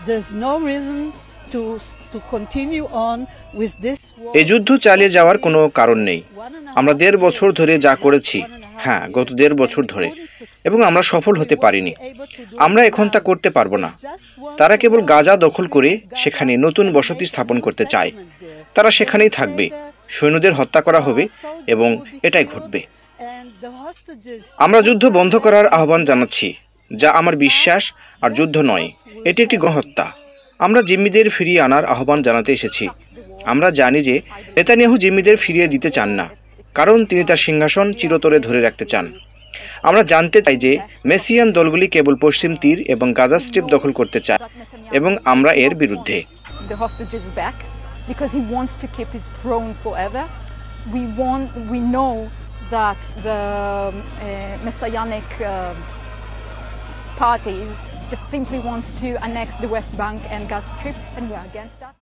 There's no reason to continue on with this war. এই যুদ্ধ চালিয়ে যাওয়ার কোনো কারণ নেই। আমরা 1.5 বছর ধরে যা করেছি, হ্যাঁ, গত 1.5 বছর ধরে, এবং আমরা সফল হতে পারিনি। আমরা এখন তা করতে পারবো না। তারা কেবল গাজা দখল করে সেখানে নতুন বসতি স্থাপন করতে চায়। তারা সেখানেই থাকবে, সৈন্যদের হত্যা করা হবে এবং এটাই ঘটবে। আমরা যুদ্ধ বন্ধ করার আহ্বান জানাচ্ছি, যা আমার বিশ্বাস, আর যুদ্ধ নয়, এটি একটি গণহত্যা। আমরা জিম্মিদের ফিরিয়ে আনার আহ্বান জানাতে এসেছি। আমরা জানি যে নেতানিয়াহু জিম্মিদের ফিরিয়ে দিতে চান না, কারণ তিনি তার সিংহাসন চিরতরে ধরে রাখতে চান। আমরা জানতে চাই যে মেসিয়ান দলগুলি কেবল পশ্চিম তীর এবং গাজা স্ট্রিপ দখল করতে চায়, এবং আমরা এর বিরুদ্ধে। Because he wants to keep his throne forever. We know that the messianic parties just simply wants to annex the West Bank and Gaza Strip, and we are against that.